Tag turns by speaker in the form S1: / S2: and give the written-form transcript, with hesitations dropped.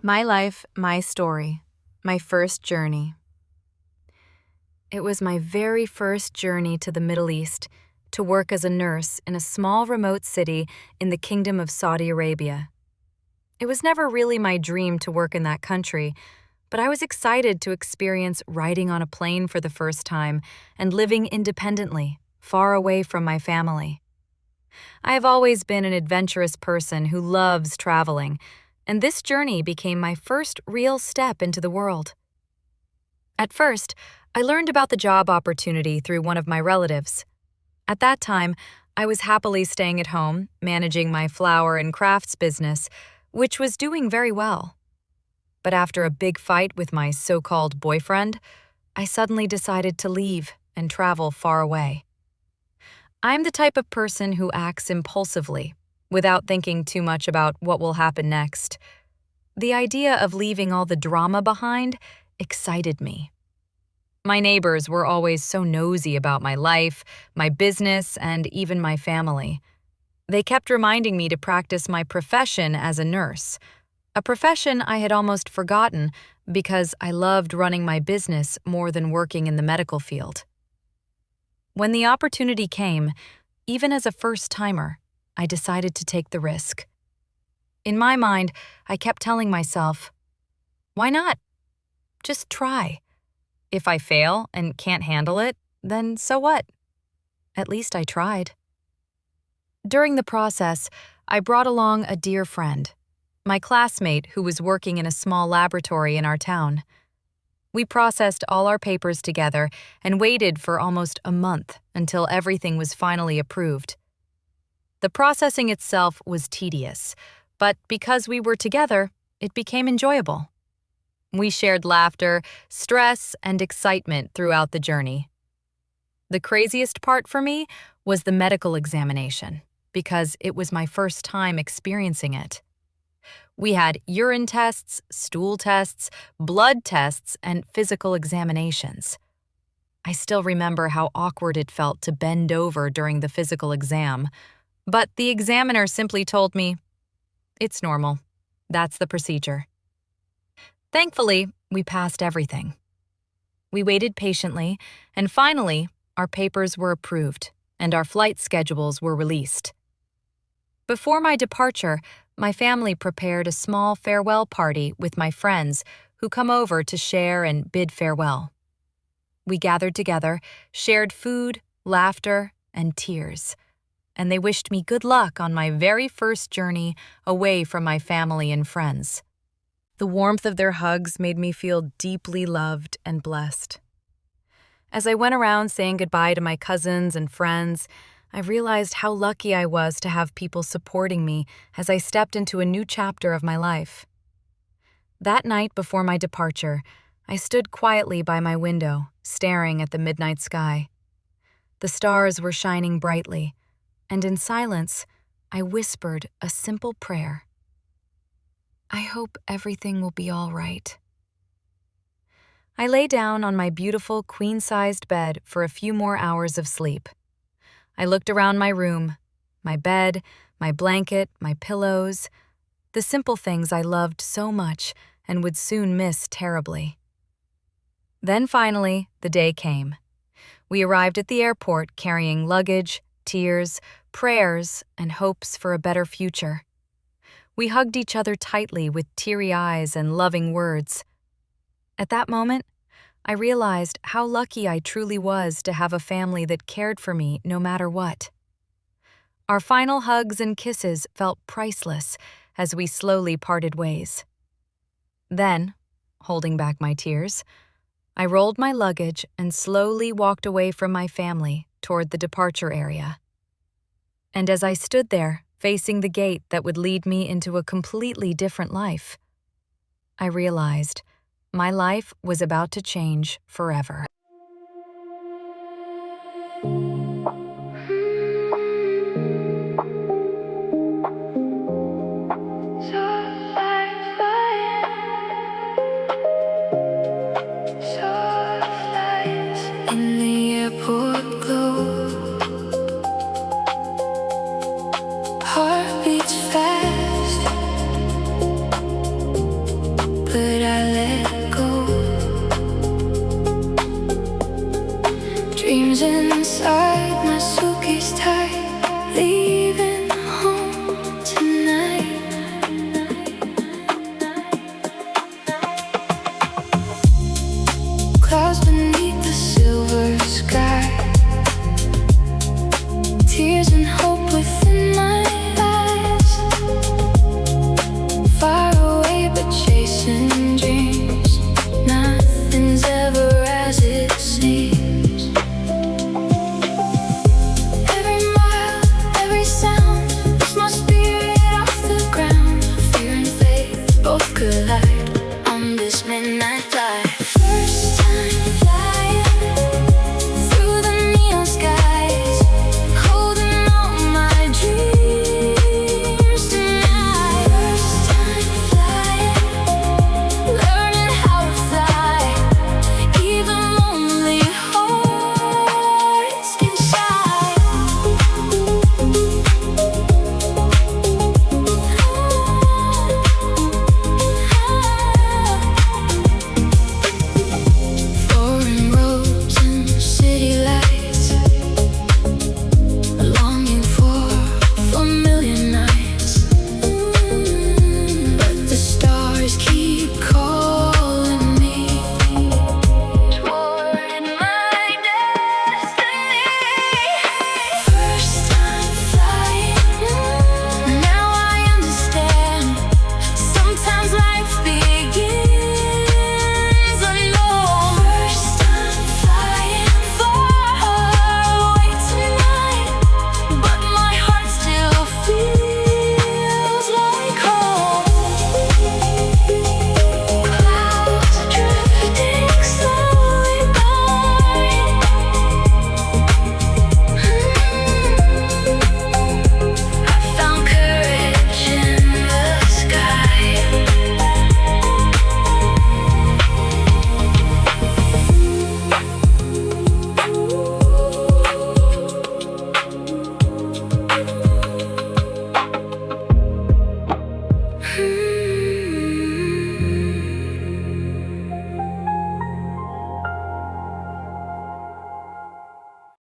S1: My life, my story, my first journey. It was my very first journey to the Middle East to work as a nurse in a small remote city in the Kingdom of Saudi Arabia. It was never really my dream to work in that country, but I was excited to experience riding on a plane for the first time and living independently, far away from my family. I have always been an adventurous person who loves traveling, and this journey became my first real step into the world. At first, I learned about the job opportunity through one of my relatives. At that time, I was happily staying at home, managing my flower and crafts business, which was doing very well. But after a big fight with my so-called boyfriend, I suddenly decided to leave and travel far away. I'm the type of person who acts impulsively, without thinking too much about what will happen next. The idea of leaving all the drama behind excited me. My neighbors were always so nosy about my life, my business, and even my family. They kept reminding me to practice my profession as a nurse, a profession I had almost forgotten because I loved running my business more than working in the medical field. When the opportunity came, even as a first-timer, I decided to take the risk. In my mind, I kept telling myself, why not? Just try. If I fail and can't handle it, then so what? At least I tried. During the process, I brought along a dear friend, my classmate who was working in a small laboratory in our town. We processed all our papers together and waited for almost a month until everything was finally approved. The processing itself was tedious, but because we were together, it became enjoyable. We shared laughter, stress, and excitement throughout the journey. The craziest part for me was the medical examination, because it was my first time experiencing it. We had urine tests, stool tests, blood tests, and physical examinations. I still remember how awkward it felt to bend over during the physical exam, but the examiner simply told me, "It's normal. That's the procedure." Thankfully, we passed everything. We waited patiently, and finally, our papers were approved, and our flight schedules were released. Before my departure, my family prepared a small farewell party with my friends who come over to share and bid farewell. We gathered together, shared food, laughter, and tears, and they wished me good luck on my very first journey away from my family and friends. The warmth of their hugs made me feel deeply loved and blessed. As I went around saying goodbye to my cousins and friends, I realized how lucky I was to have people supporting me as I stepped into a new chapter of my life. That night before my departure, I stood quietly by my window, staring at the midnight sky. The stars were shining brightly, and in silence, I whispered a simple prayer. I hope everything will be all right. I lay down on my beautiful queen-sized bed for a few more hours of sleep. I looked around my room, my bed, my blanket, my pillows, the simple things I loved so much and would soon miss terribly. Then finally, the day came. We arrived at the airport carrying luggage, tears, prayers, and hopes for a better future. We hugged each other tightly with teary eyes and loving words. At that moment, I realized how lucky I truly was to have a family that cared for me no matter what. Our final hugs and kisses felt priceless as we slowly parted ways. Then, holding back my tears, I rolled my luggage and slowly walked away from my family toward the departure area. And as I stood there, facing the gate that would lead me into a completely different life, I realized my life was about to change forever.
S2: In the airport glow, heart beats fast. night.